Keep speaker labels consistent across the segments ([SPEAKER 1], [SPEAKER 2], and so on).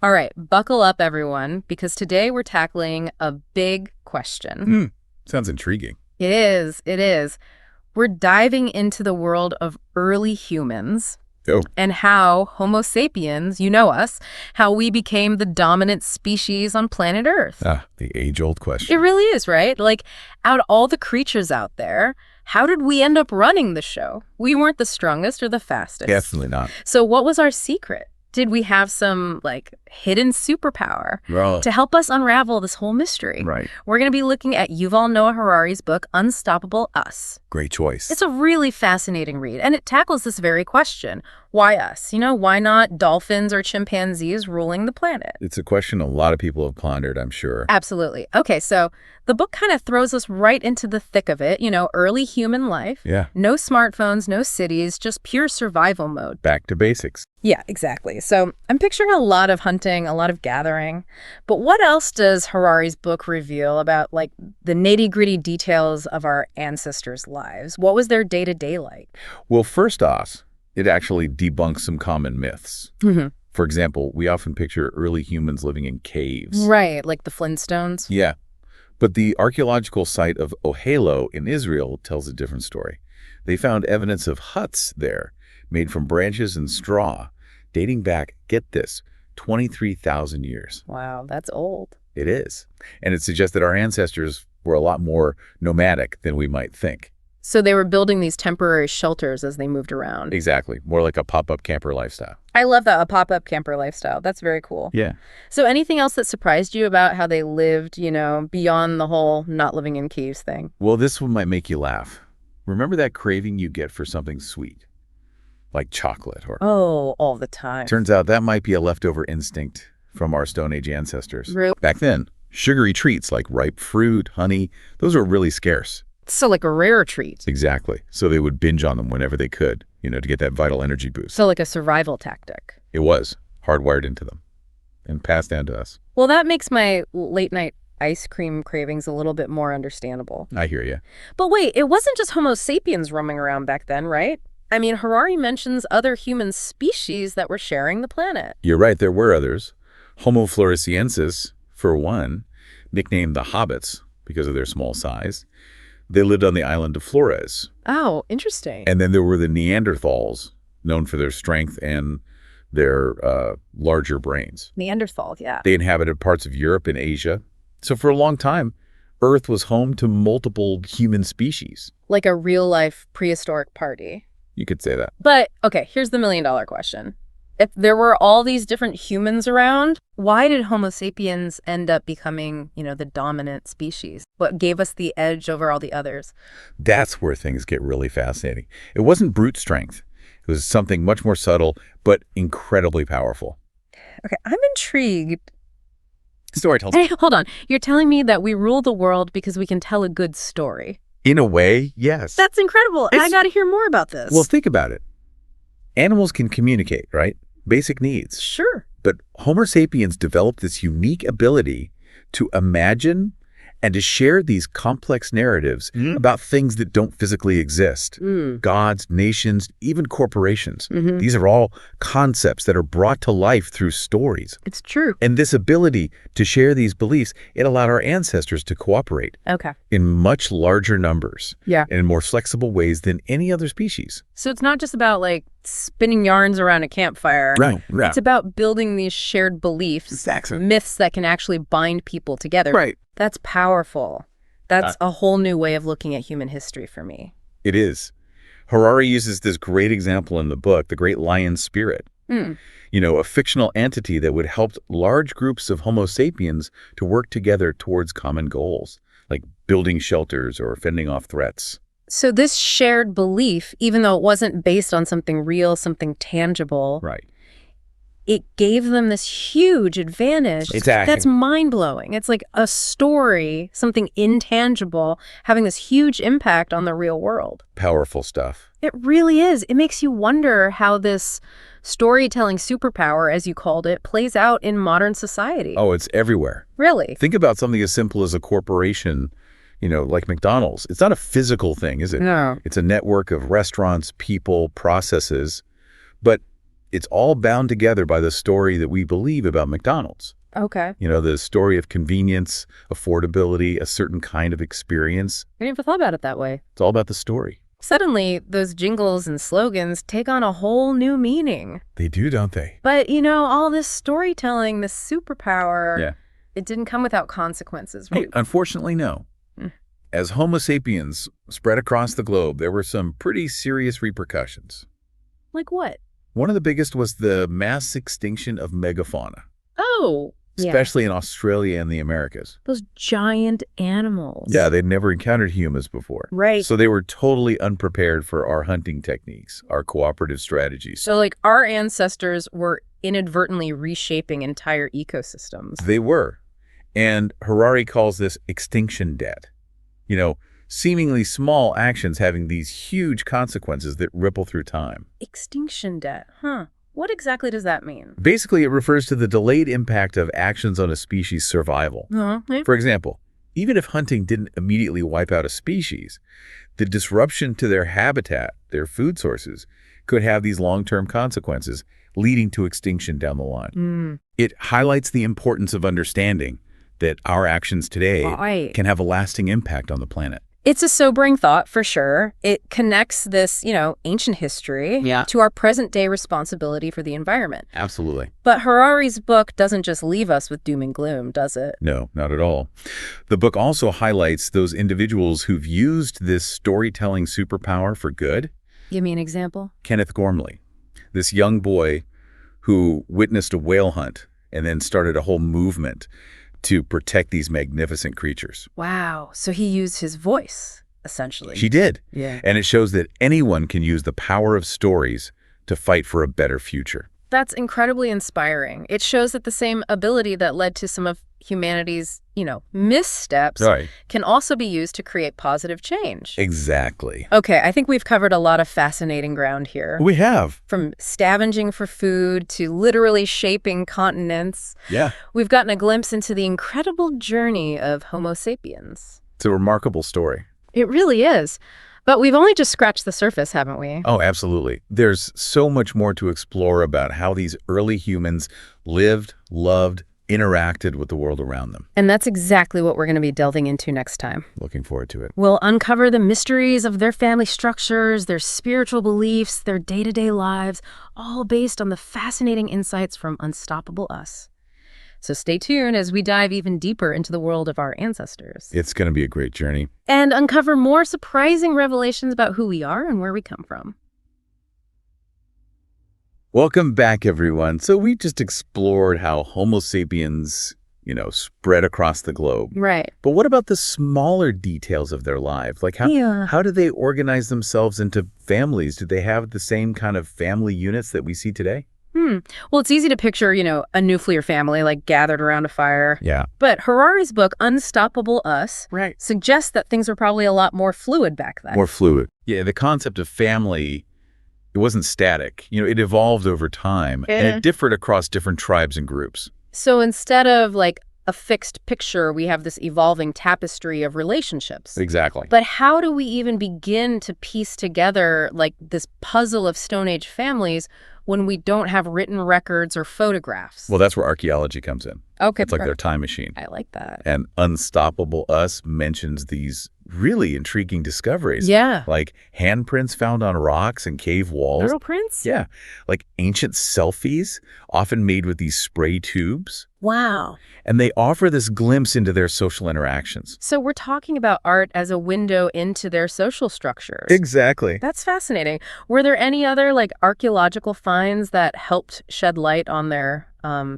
[SPEAKER 1] All right, buckle up, everyone, because today we're tackling a big question.
[SPEAKER 2] Sounds intriguing.
[SPEAKER 1] It is, it is. We're diving into the world of early humans
[SPEAKER 2] Oh,
[SPEAKER 1] and how Homo sapiens, you know us, how we became the dominant species on planet Earth.
[SPEAKER 2] the age-old
[SPEAKER 1] It
[SPEAKER 2] question.
[SPEAKER 1] really is, right? Like, out of all the creatures out there, how did we end up running the show? We weren't the strongest or the fastest.
[SPEAKER 2] Definitely not.
[SPEAKER 1] So what was our secret? Did we have some, like, hidden superpower
[SPEAKER 2] Well,
[SPEAKER 1] to help us unravel this whole mystery?
[SPEAKER 2] right.
[SPEAKER 1] We're going to be looking at Yuval Noah Harari's book, Unstoppable Us.
[SPEAKER 2] Great choice.
[SPEAKER 1] It's a really fascinating read, and it tackles this very question. Why us? You know, why not dolphins or chimpanzees ruling the planet?
[SPEAKER 2] It's a question a lot of people have pondered, I'm sure.
[SPEAKER 1] Absolutely. Okay, so the book kind of throws us right into the thick of it, early human life.
[SPEAKER 2] Yeah.
[SPEAKER 1] No smartphones, no cities, just pure survival mode.
[SPEAKER 2] Back to basics.
[SPEAKER 1] Yeah, exactly. So I'm picturing a lot of hunting, a lot of gathering. But what else does Harari's book reveal about, like, the nitty-gritty details of our ancestors' lives? What was their day-to-day like?
[SPEAKER 2] Well, first off, it actually debunks some common myths. For example, we often picture early humans living in caves.
[SPEAKER 1] Right, like the Flintstones.
[SPEAKER 2] Yeah. But the archaeological site of Ohelo in Israel tells a different story. They found evidence of huts there, made from branches and straw, dating back, get this, 23,000 years.
[SPEAKER 1] Wow, that's old.
[SPEAKER 2] It is. And it suggests that our ancestors were a lot more nomadic than we might think.
[SPEAKER 1] So they were building these temporary shelters as they moved around.
[SPEAKER 2] Exactly. More like a pop-up camper lifestyle.
[SPEAKER 1] I love that, a pop-up camper lifestyle. That's very cool.
[SPEAKER 2] Yeah.
[SPEAKER 1] So anything else that surprised you about how they lived, beyond the whole not living in caves thing?
[SPEAKER 2] Well, this one might make you laugh. Remember that craving you get for something sweet, like chocolate or...
[SPEAKER 1] Oh, all the time.
[SPEAKER 2] Turns out that might be a leftover instinct from our Stone Age ancestors.
[SPEAKER 1] Really?
[SPEAKER 2] Back then, sugary treats like ripe fruit, honey, those were really scarce.
[SPEAKER 1] So like a rare treat.
[SPEAKER 2] Exactly. So they would binge on them whenever they could, to get that vital energy boost.
[SPEAKER 1] So like a survival tactic.
[SPEAKER 2] It was hardwired into them and passed down to us.
[SPEAKER 1] Well, that makes my late night ice cream cravings a little bit more understandable.
[SPEAKER 2] I hear you.
[SPEAKER 1] But wait, it wasn't just Homo sapiens roaming around back then, right? I mean, Harari mentions other human species that were sharing the planet.
[SPEAKER 2] You're right, there were others. Homo floresiensis, for one, nicknamed the hobbits because of their small size. They lived on the island of Flores.
[SPEAKER 1] Oh, interesting.
[SPEAKER 2] And then there were the Neanderthals, known for their strength and their larger brains.
[SPEAKER 1] Neanderthal, yeah.
[SPEAKER 2] They inhabited parts of Europe and Asia. So for a long time, Earth was home to multiple human species.
[SPEAKER 1] Like a real-life prehistoric party.
[SPEAKER 2] You could say that.
[SPEAKER 1] But, okay, here's the million-dollar question. If there were all these different humans around, why did Homo sapiens end up becoming, the dominant species? What gave us the edge over all the others?
[SPEAKER 2] That's where things get really fascinating. It wasn't brute strength. It was something much more subtle, but incredibly powerful.
[SPEAKER 1] Okay, I'm intrigued.
[SPEAKER 2] Story tells.
[SPEAKER 1] Hey, hold on. You're telling me that we rule the world because we can tell a good story?
[SPEAKER 2] In a way, yes.
[SPEAKER 1] That's incredible. And I got to hear more about this.
[SPEAKER 2] Well, think about it. Animals can communicate, right? Basic needs.
[SPEAKER 1] Sure.
[SPEAKER 2] But Homo sapiens developed this unique ability to imagine and to share these complex narratives about things that don't physically exist. Gods, nations, even corporations. These are all concepts that are brought to life through stories.
[SPEAKER 1] It's true.
[SPEAKER 2] And this ability to share these beliefs, it allowed our ancestors to cooperate
[SPEAKER 1] Okay.
[SPEAKER 2] in much larger numbers
[SPEAKER 1] Yeah.
[SPEAKER 2] and in more flexible ways than any other species.
[SPEAKER 1] So it's not just about, like, spinning yarns around a campfire.
[SPEAKER 2] Right.
[SPEAKER 1] It's about building these shared beliefs,
[SPEAKER 2] Exactly.
[SPEAKER 1] myths that can actually bind people together.
[SPEAKER 2] Right.
[SPEAKER 1] That's powerful. That's a whole new way of looking at human history for me.
[SPEAKER 2] It is. Harari uses this great example in the book, the great lion spirit. A fictional entity that would help large groups of Homo sapiens to work together towards common goals, like building shelters or fending off threats.
[SPEAKER 1] So this shared belief, even though it wasn't based on something real, something tangible,
[SPEAKER 2] Right.
[SPEAKER 1] it gave them this huge advantage.
[SPEAKER 2] Exactly.
[SPEAKER 1] That's mind-blowing. It's like a story, something intangible, having this huge impact on the real world.
[SPEAKER 2] Powerful stuff.
[SPEAKER 1] It really is. It makes you wonder how this storytelling superpower, as you called it, plays out in modern society.
[SPEAKER 2] Oh, it's everywhere.
[SPEAKER 1] Really?
[SPEAKER 2] Think about something as simple as a corporation, like McDonald's. It's not a physical thing, is it?
[SPEAKER 1] No.
[SPEAKER 2] It's a network of restaurants, people, processes. But It's all bound together by the story that we believe about McDonald's.
[SPEAKER 1] Okay.
[SPEAKER 2] The story of convenience, affordability, a certain kind of experience.
[SPEAKER 1] I didn't even thought about it that way.
[SPEAKER 2] It's all about the story.
[SPEAKER 1] Suddenly, those jingles and slogans take on a whole new meaning.
[SPEAKER 2] They do, don't they?
[SPEAKER 1] But, all this storytelling, this superpower,
[SPEAKER 2] Yeah.
[SPEAKER 1] it didn't come without consequences.
[SPEAKER 2] Hey, unfortunately, no.
[SPEAKER 1] Mm.
[SPEAKER 2] As Homo sapiens spread across the globe, there were some pretty serious repercussions.
[SPEAKER 1] Like what?
[SPEAKER 2] One of the biggest was the mass extinction of megafauna,
[SPEAKER 1] Oh, yeah.
[SPEAKER 2] especially in Australia and the Americas.
[SPEAKER 1] Those giant animals.
[SPEAKER 2] Yeah, they'd never encountered humans before.
[SPEAKER 1] Right.
[SPEAKER 2] So they were totally unprepared for our hunting techniques, our cooperative strategies.
[SPEAKER 1] So, our ancestors were inadvertently reshaping entire ecosystems.
[SPEAKER 2] They were. And Harari calls this extinction debt. Seemingly small actions having these huge consequences that ripple through time.
[SPEAKER 1] Extinction debt, huh? What exactly does that mean?
[SPEAKER 2] Basically, it refers to the delayed impact of actions on a species' survival. For example, even if hunting didn't immediately wipe out a species, the disruption to their habitat, their food sources, could have these long-term consequences, leading to extinction down the line. It highlights the importance of understanding that our actions today can have a lasting impact on the planet.
[SPEAKER 1] It's a sobering thought, for sure. It connects this, ancient history to our present-day responsibility for the environment.
[SPEAKER 2] Absolutely.
[SPEAKER 1] But Harari's book doesn't just leave us with doom and gloom, does it?
[SPEAKER 2] No, not at all. The book also highlights those individuals who've used this storytelling superpower for good.
[SPEAKER 1] Give me an example.
[SPEAKER 2] Kenneth Gormley, this young boy who witnessed a whale hunt and then started a whole movement to protect these magnificent creatures.
[SPEAKER 1] Wow. So he used his voice, essentially.
[SPEAKER 2] She did.
[SPEAKER 1] Yeah.
[SPEAKER 2] And it shows that anyone can use the power of stories to fight for a better future.
[SPEAKER 1] That's incredibly inspiring. It shows that the same ability that led to some of humanity's, missteps can also be used to create positive change.
[SPEAKER 2] Exactly.
[SPEAKER 1] Okay, I think we've covered a lot of fascinating ground here.
[SPEAKER 2] We have.
[SPEAKER 1] From scavenging for food to literally shaping continents.
[SPEAKER 2] Yeah.
[SPEAKER 1] We've gotten a glimpse into the incredible journey of Homo sapiens.
[SPEAKER 2] It's a remarkable story.
[SPEAKER 1] It really is. But we've only just scratched the surface, haven't we?
[SPEAKER 2] Oh, absolutely. There's so much more to explore about how these early humans lived, loved, interacted with the world around them.
[SPEAKER 1] And that's exactly what we're going to be delving into next time.
[SPEAKER 2] Looking forward to it.
[SPEAKER 1] We'll uncover the mysteries of their family structures, their spiritual beliefs, their day-to-day lives, all based on the fascinating insights from Unstoppable Us. So stay tuned as we dive even deeper into the world of our ancestors.
[SPEAKER 2] It's going to be a great journey.
[SPEAKER 1] And uncover more surprising revelations about who we are and where we come from.
[SPEAKER 2] Welcome back, everyone. So we just explored how Homo sapiens, spread across the globe.
[SPEAKER 1] Right.
[SPEAKER 2] But what about the smaller details of their lives? Like how do they organize themselves into families? Do they have the same kind of family units that we see today?
[SPEAKER 1] Well, it's easy to picture, a nuclear family gathered around a fire.
[SPEAKER 2] Yeah.
[SPEAKER 1] But Harari's book, Unstoppable Us,
[SPEAKER 2] Right.
[SPEAKER 1] suggests that things were probably a lot more fluid back then.
[SPEAKER 2] More fluid. Yeah, the concept of family, it wasn't static. It evolved over time, and it differed across different tribes and groups.
[SPEAKER 1] So instead of a fixed picture, we have this evolving tapestry of relationships.
[SPEAKER 2] Exactly.
[SPEAKER 1] But how do we even begin to piece together this puzzle of Stone Age families when we don't have written records or photographs?
[SPEAKER 2] Well, that's where archaeology comes in.
[SPEAKER 1] Okay.
[SPEAKER 2] It's like their time machine.
[SPEAKER 1] I like that.
[SPEAKER 2] And Unstoppable Us mentions these really intriguing discoveries.
[SPEAKER 1] Yeah.
[SPEAKER 2] Like handprints found on rocks and cave walls.
[SPEAKER 1] Literal prints?
[SPEAKER 2] Yeah. Like ancient selfies, often made with these spray tubes.
[SPEAKER 1] Wow.
[SPEAKER 2] And they offer this glimpse into their social interactions.
[SPEAKER 1] So we're talking about art as a window into their social structures.
[SPEAKER 2] Exactly.
[SPEAKER 1] That's fascinating. Were there any other archaeological finds that helped shed light on their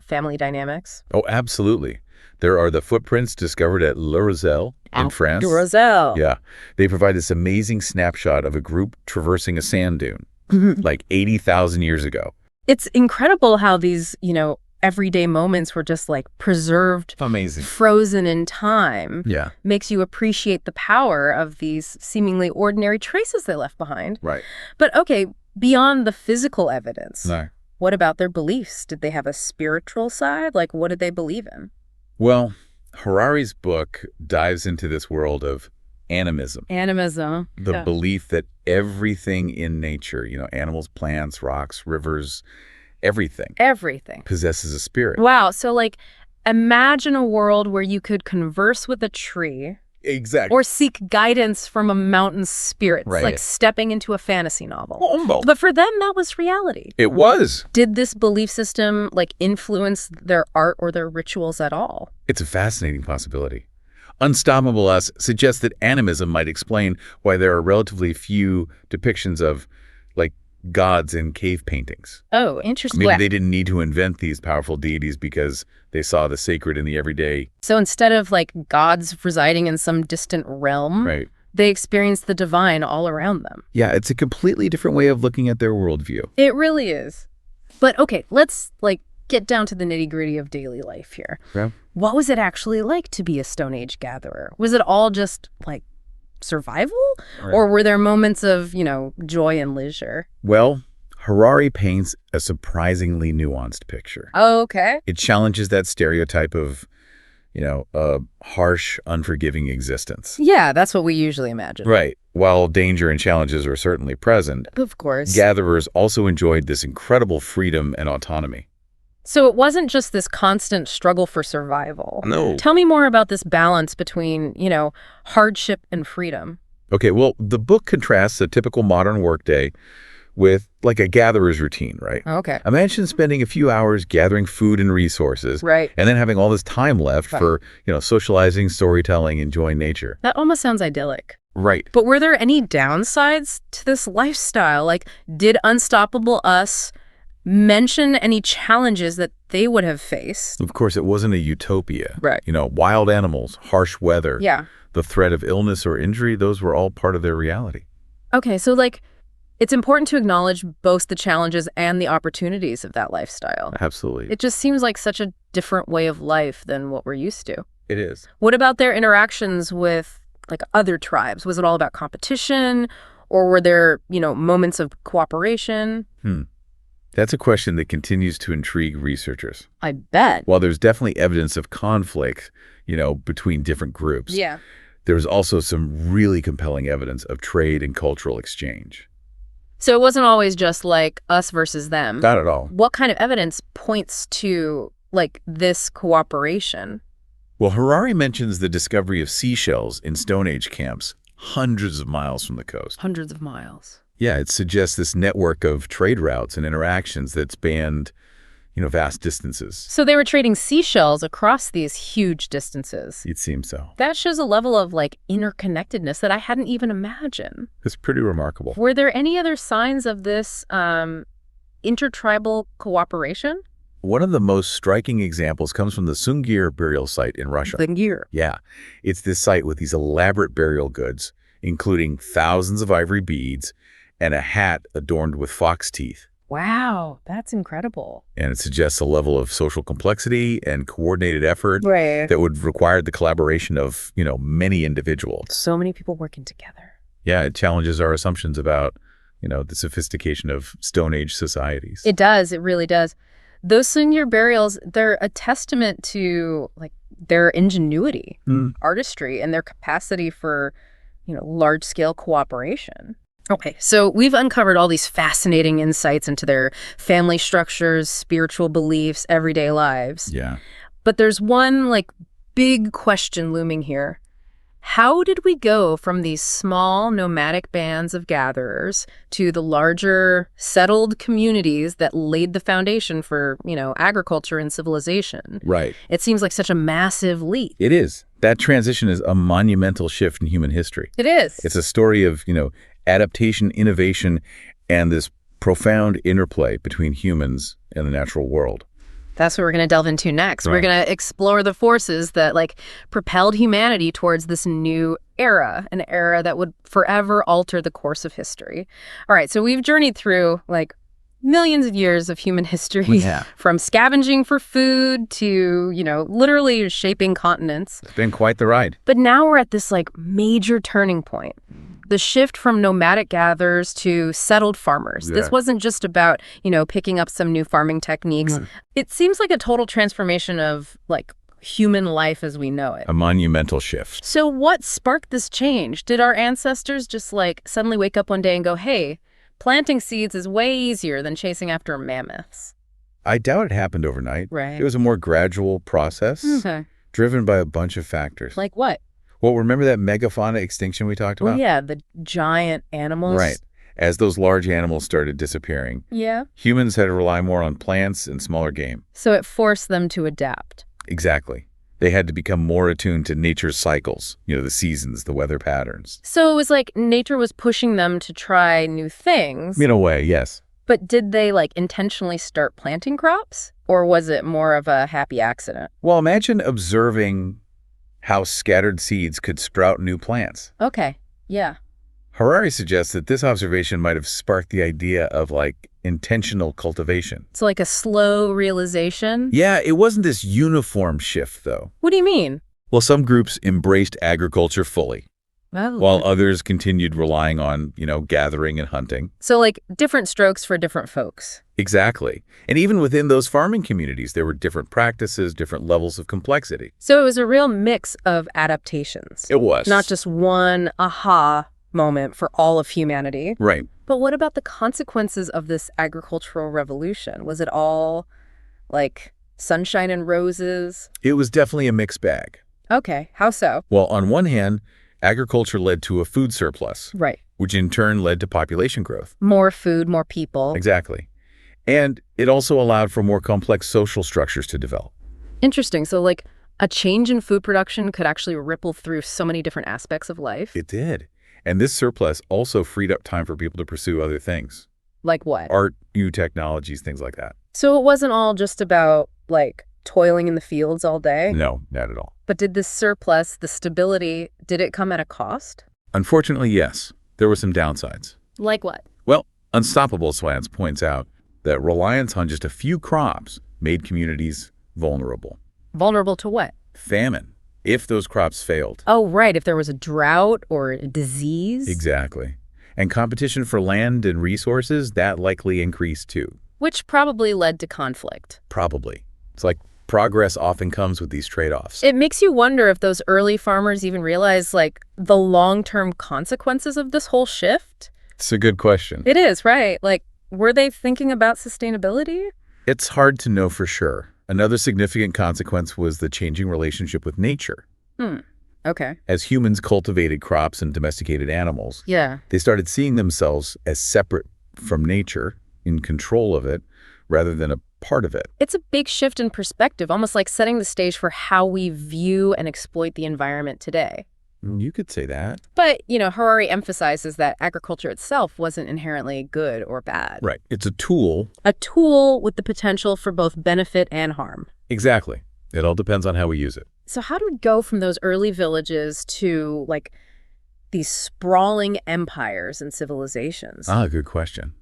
[SPEAKER 1] family dynamics?
[SPEAKER 2] Oh, absolutely. There are the footprints discovered at Le Roselle in France.
[SPEAKER 1] Le Roselle.
[SPEAKER 2] Yeah. They provide this amazing snapshot of a group traversing a sand dune, 80,000 years ago.
[SPEAKER 1] It's incredible how these, everyday moments were just preserved,
[SPEAKER 2] Amazing.
[SPEAKER 1] frozen in time.
[SPEAKER 2] Yeah.
[SPEAKER 1] Makes you appreciate the power of these seemingly ordinary traces they left behind.
[SPEAKER 2] Right.
[SPEAKER 1] But okay, beyond the physical evidence,
[SPEAKER 2] No.
[SPEAKER 1] what about their beliefs? Did they have a spiritual side? What did they believe in?
[SPEAKER 2] Well, Harari's book dives into this world of animism.
[SPEAKER 1] Animism.
[SPEAKER 2] The belief that everything in nature, animals, plants, rocks, rivers, Everything
[SPEAKER 1] Everything.
[SPEAKER 2] possesses a spirit.
[SPEAKER 1] Wow. So, like, imagine a world where you could converse with a tree
[SPEAKER 2] Exactly.
[SPEAKER 1] or seek guidance from a mountain's spirits,
[SPEAKER 2] Right.
[SPEAKER 1] like stepping into a fantasy novel.
[SPEAKER 2] Almost.
[SPEAKER 1] But for them, that was reality.
[SPEAKER 2] It was.
[SPEAKER 1] Did this belief system, like, influence their art or their rituals at all?
[SPEAKER 2] It's a fascinating possibility. Unstoppable Us suggests that animism might explain why there are relatively few depictions of, like, gods in cave paintings.
[SPEAKER 1] Oh, interesting.
[SPEAKER 2] Maybe they didn't need to invent these powerful deities because they saw the sacred in the everyday.
[SPEAKER 1] So instead of, like, gods residing in some distant realm,
[SPEAKER 2] Right.
[SPEAKER 1] they experienced the divine all around them.
[SPEAKER 2] Yeah, it's a completely different way of looking at their worldview.
[SPEAKER 1] It really is. But okay, let's, like, get down to the nitty-gritty of daily life here.
[SPEAKER 2] Yeah.
[SPEAKER 1] What was it actually like to be a Stone Age gatherer? Was it all just, like, survival?
[SPEAKER 2] Right.
[SPEAKER 1] Or were there moments of, joy and leisure?
[SPEAKER 2] Well, Harari paints a surprisingly nuanced picture.
[SPEAKER 1] Oh, okay.
[SPEAKER 2] It challenges that stereotype of, a harsh, unforgiving existence.
[SPEAKER 1] Yeah, that's what we usually imagine.
[SPEAKER 2] Right. While danger and challenges were certainly present,
[SPEAKER 1] Of course.
[SPEAKER 2] gatherers also enjoyed this incredible freedom and autonomy.
[SPEAKER 1] So it wasn't just this constant struggle for survival.
[SPEAKER 2] No.
[SPEAKER 1] Tell me more about this balance between, hardship and freedom.
[SPEAKER 2] Okay, well, the book contrasts a typical modern workday with, like, a gatherer's routine, right?
[SPEAKER 1] Okay.
[SPEAKER 2] Imagine spending a few hours gathering food and resources,
[SPEAKER 1] Right.
[SPEAKER 2] and then having all this time left
[SPEAKER 1] Right.
[SPEAKER 2] for, socializing, storytelling, enjoying nature.
[SPEAKER 1] That almost sounds idyllic.
[SPEAKER 2] Right.
[SPEAKER 1] But were there any downsides to this lifestyle? Like, did Unstoppable Us mention any challenges that they would have faced?
[SPEAKER 2] Of course, it wasn't a utopia.
[SPEAKER 1] Right.
[SPEAKER 2] Wild animals, harsh weather,
[SPEAKER 1] Yeah.
[SPEAKER 2] the threat of illness or injury, those were all part of their reality.
[SPEAKER 1] Okay, so, like, it's important to acknowledge both the challenges and the opportunities of that lifestyle.
[SPEAKER 2] Absolutely.
[SPEAKER 1] It just seems like such a different way of life than what we're used to.
[SPEAKER 2] It is.
[SPEAKER 1] What about their interactions with, like, other tribes? Was it all about competition, or were there, moments of cooperation?
[SPEAKER 2] That's a question that continues to intrigue researchers.
[SPEAKER 1] I bet.
[SPEAKER 2] While there's definitely evidence of conflict, between different groups,
[SPEAKER 1] Yeah.
[SPEAKER 2] there's also some really compelling evidence of trade and cultural exchange.
[SPEAKER 1] So it wasn't always just, like, us versus them.
[SPEAKER 2] Not at all.
[SPEAKER 1] What kind of evidence points to, like, this cooperation?
[SPEAKER 2] Well, Harari mentions the discovery of seashells in Stone Age camps hundreds of miles from the coast.
[SPEAKER 1] Hundreds of miles.
[SPEAKER 2] Yeah, it suggests this network of trade routes and interactions that spanned, vast distances.
[SPEAKER 1] So they were trading seashells across these huge distances.
[SPEAKER 2] It seems so.
[SPEAKER 1] That shows a level of, like, interconnectedness that I hadn't even imagined.
[SPEAKER 2] It's pretty remarkable.
[SPEAKER 1] Were there any other signs of this intertribal cooperation?
[SPEAKER 2] One of the most striking examples comes from the Sungir burial site in Russia.
[SPEAKER 1] The gear.
[SPEAKER 2] Yeah, it's this site with these elaborate burial goods, including thousands of ivory beads and a hat adorned with fox teeth.
[SPEAKER 1] Wow, that's incredible.
[SPEAKER 2] And it suggests a level of social complexity and coordinated effort
[SPEAKER 1] Right.
[SPEAKER 2] that would require the collaboration of, many individuals.
[SPEAKER 1] So many people working together.
[SPEAKER 2] Yeah, it challenges our assumptions about, the sophistication of Stone Age societies.
[SPEAKER 1] It does. It really does. Those senior burials, they're a testament to, like, their ingenuity, artistry, and their capacity for, large-scale cooperation. Okay, so we've uncovered all these fascinating insights into their family structures, spiritual beliefs, everyday lives.
[SPEAKER 2] Yeah.
[SPEAKER 1] But there's one, like, big question looming here. How did we go from these small nomadic bands of gatherers to the larger settled communities that laid the foundation for, agriculture and civilization?
[SPEAKER 2] Right.
[SPEAKER 1] It seems like such a massive leap.
[SPEAKER 2] It is. That transition is a monumental shift in human history.
[SPEAKER 1] It is.
[SPEAKER 2] It's a story of, adaptation, innovation, and this profound interplay between humans and the natural world.
[SPEAKER 1] That's what we're going to delve into next.
[SPEAKER 2] Right.
[SPEAKER 1] We're going to explore the forces that, like, propelled humanity towards this new era, an era that would forever alter the course of history. All right, so we've journeyed through, like, millions of years of human history,
[SPEAKER 2] Yeah.
[SPEAKER 1] from scavenging for food to, literally shaping continents.
[SPEAKER 2] It's been quite the ride.
[SPEAKER 1] But now we're at this, like, major turning point. The shift from nomadic gatherers to settled farmers.
[SPEAKER 2] Yeah.
[SPEAKER 1] This wasn't just about, picking up some new farming techniques. It seems like a total transformation of, like, human life as we know it.
[SPEAKER 2] A monumental shift.
[SPEAKER 1] So what sparked this change? Did our ancestors just, like, suddenly wake up one day and go, hey, planting seeds is way easier than chasing after mammoths?
[SPEAKER 2] I doubt it happened overnight.
[SPEAKER 1] Right.
[SPEAKER 2] It was a more gradual process
[SPEAKER 1] Okay.
[SPEAKER 2] driven by a bunch of factors.
[SPEAKER 1] Like what?
[SPEAKER 2] Well, remember that megafauna extinction we talked
[SPEAKER 1] Oh,
[SPEAKER 2] about?
[SPEAKER 1] yeah, the giant animals.
[SPEAKER 2] Right. As those large animals started disappearing,
[SPEAKER 1] Yeah.
[SPEAKER 2] humans had to rely more on plants and smaller game.
[SPEAKER 1] So it forced them to adapt.
[SPEAKER 2] Exactly. They had to become more attuned to nature's cycles, the seasons, the weather patterns.
[SPEAKER 1] So it was like nature was pushing them to try new things.
[SPEAKER 2] In a way, yes.
[SPEAKER 1] But did they intentionally start planting crops? Or was it more of a happy accident?
[SPEAKER 2] Well, imagine observing how scattered seeds could sprout new plants.
[SPEAKER 1] Okay. Yeah.
[SPEAKER 2] Harari suggests that this observation might have sparked the idea of intentional cultivation.
[SPEAKER 1] It's like a slow realization.
[SPEAKER 2] Yeah, it wasn't this uniform shift, though.
[SPEAKER 1] What do you mean?
[SPEAKER 2] Well, some groups embraced agriculture fully,
[SPEAKER 1] Oh.
[SPEAKER 2] while others continued relying on, gathering and hunting.
[SPEAKER 1] So different strokes for different folks.
[SPEAKER 2] Exactly. And even within those farming communities, there were different practices, different levels of complexity.
[SPEAKER 1] So it was a real mix of adaptations.
[SPEAKER 2] It was.
[SPEAKER 1] Not just one aha moment for all of humanity.
[SPEAKER 2] Right.
[SPEAKER 1] But what about the consequences of this agricultural revolution? Was it all sunshine and roses?
[SPEAKER 2] It was definitely a mixed bag.
[SPEAKER 1] Okay, how so?
[SPEAKER 2] Well, on one hand, agriculture led to a food surplus,
[SPEAKER 1] Right.
[SPEAKER 2] which in turn led to population growth.
[SPEAKER 1] More food, more people.
[SPEAKER 2] Exactly. And it also allowed for more complex social structures to develop.
[SPEAKER 1] Interesting. So a change in food production could actually ripple through so many different aspects of life.
[SPEAKER 2] It did. And this surplus also freed up time for people to pursue other things.
[SPEAKER 1] Like what?
[SPEAKER 2] Art, new technologies, things like that.
[SPEAKER 1] So it wasn't all just about toiling in the fields all day?
[SPEAKER 2] No, not at all.
[SPEAKER 1] But did this surplus, the stability, did it come at a cost?
[SPEAKER 2] Unfortunately, yes. There were some downsides.
[SPEAKER 1] Like what?
[SPEAKER 2] Well, Unstoppable Slants points out that reliance on just a few crops made communities vulnerable.
[SPEAKER 1] Vulnerable to what?
[SPEAKER 2] Famine, if those crops failed.
[SPEAKER 1] Oh, right. If there was a drought or a disease.
[SPEAKER 2] Exactly. And competition for land and resources, that likely increased too.
[SPEAKER 1] Which probably led to conflict.
[SPEAKER 2] Probably. It's like progress often comes with these trade-offs.
[SPEAKER 1] It makes you wonder if those early farmers even realized the long-term consequences of this whole shift.
[SPEAKER 2] It's a good question.
[SPEAKER 1] It is, right? Were they thinking about sustainability?
[SPEAKER 2] It's hard to know for sure. Another significant consequence was the changing relationship with nature.
[SPEAKER 1] Okay.
[SPEAKER 2] As humans cultivated crops and domesticated animals,
[SPEAKER 1] Yeah.
[SPEAKER 2] they started seeing themselves as separate from nature, in control of it, rather than a part of it.
[SPEAKER 1] It's a big shift in perspective, almost like setting the stage for how we view and exploit the environment today.
[SPEAKER 2] You could say that.
[SPEAKER 1] But, Harari emphasizes that agriculture itself wasn't inherently good or bad.
[SPEAKER 2] Right. It's a tool.
[SPEAKER 1] A tool with the potential for both benefit and harm.
[SPEAKER 2] Exactly. It all depends on how we use it.
[SPEAKER 1] So how do we go from those early villages to, these sprawling empires and civilizations?
[SPEAKER 2] Good question.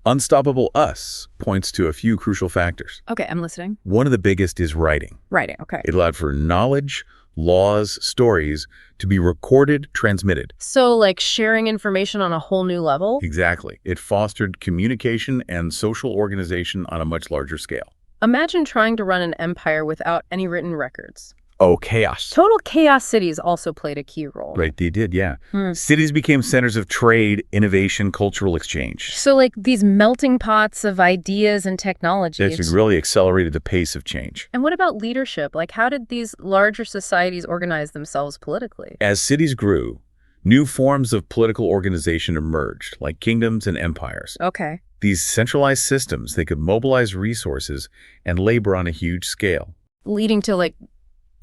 [SPEAKER 2] Unstoppable Us points to a few crucial factors.
[SPEAKER 1] Okay, I'm listening.
[SPEAKER 2] One of the biggest is writing.
[SPEAKER 1] Writing, okay.
[SPEAKER 2] It allowed for knowledge, laws, stories to be recorded, transmitted.
[SPEAKER 1] So, sharing information on a whole new level?
[SPEAKER 2] Exactly. It fostered communication and social organization on a much larger scale.
[SPEAKER 1] Imagine trying to run an empire without any written records.
[SPEAKER 2] Oh, chaos.
[SPEAKER 1] Total chaos cities also played a key role.
[SPEAKER 2] Right, they did, yeah. Cities became centers of trade, innovation, cultural exchange.
[SPEAKER 1] So, these melting pots of ideas and technologies.
[SPEAKER 2] It's really accelerated the pace of change.
[SPEAKER 1] And what about leadership? How did these larger societies organize themselves politically?
[SPEAKER 2] As cities grew, new forms of political organization emerged, like kingdoms and empires.
[SPEAKER 1] Okay.
[SPEAKER 2] These centralized systems, they could mobilize resources and labor on a huge scale.
[SPEAKER 1] Leading to,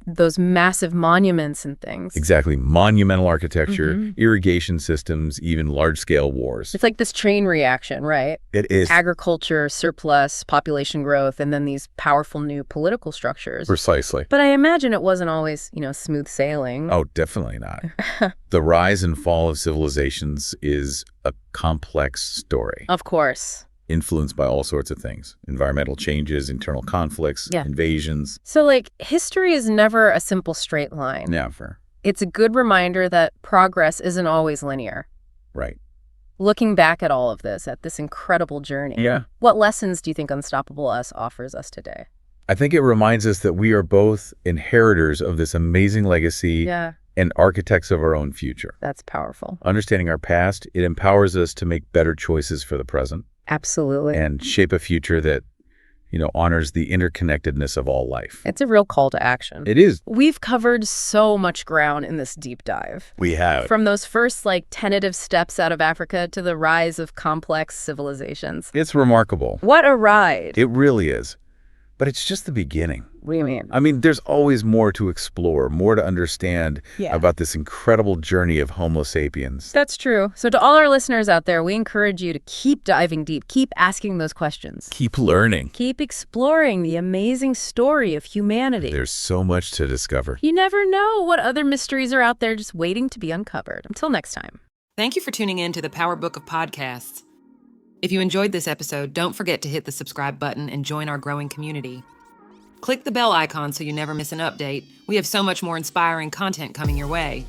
[SPEAKER 1] those massive monuments and things.
[SPEAKER 2] Exactly. Monumental architecture, irrigation systems, even large-scale wars.
[SPEAKER 1] It's like this chain reaction, right?
[SPEAKER 2] It is.
[SPEAKER 1] Agriculture, surplus, population growth, and then these powerful new political structures.
[SPEAKER 2] Precisely.
[SPEAKER 1] But I imagine it wasn't always, smooth sailing.
[SPEAKER 2] Oh, definitely not. The rise and fall of civilizations is a complex story.
[SPEAKER 1] Of course.
[SPEAKER 2] Influenced by all sorts of things. Environmental changes, internal conflicts, invasions.
[SPEAKER 1] So, history is never a simple straight line.
[SPEAKER 2] Never.
[SPEAKER 1] It's a good reminder that progress isn't always linear.
[SPEAKER 2] Right.
[SPEAKER 1] Looking back at all of this, at this incredible journey,
[SPEAKER 2] Yeah.
[SPEAKER 1] what lessons do you think Unstoppable Us offers us today?
[SPEAKER 2] I think it reminds us that we are both inheritors of this amazing legacy and architects of our own future.
[SPEAKER 1] That's powerful.
[SPEAKER 2] Understanding our past, it empowers us to make better choices for the present.
[SPEAKER 1] Absolutely.
[SPEAKER 2] And shape a future that honors the interconnectedness of all life.
[SPEAKER 1] It's a real call to action.
[SPEAKER 2] It is.
[SPEAKER 1] We've covered so much ground in this deep dive.
[SPEAKER 2] We have.
[SPEAKER 1] From those first, tentative steps out of Africa to the rise of complex civilizations.
[SPEAKER 2] It's remarkable.
[SPEAKER 1] What a ride.
[SPEAKER 2] It really is. But it's just the beginning.
[SPEAKER 1] What do you mean?
[SPEAKER 2] I mean, there's always more to explore, more to understand about this incredible journey of Homo sapiens.
[SPEAKER 1] That's true. So to all our listeners out there, we encourage you to keep diving deep, keep asking those questions.
[SPEAKER 2] Keep learning.
[SPEAKER 1] Keep exploring the amazing story of humanity.
[SPEAKER 2] There's so much to discover.
[SPEAKER 1] You never know what other mysteries are out there just waiting to be uncovered. Until next time.
[SPEAKER 3] Thank you for tuning in to the Power Book of Podcasts. If you enjoyed this episode, don't forget to hit the subscribe button and join our growing community. Click the bell icon so you never miss an update. We have so much more inspiring content coming your way.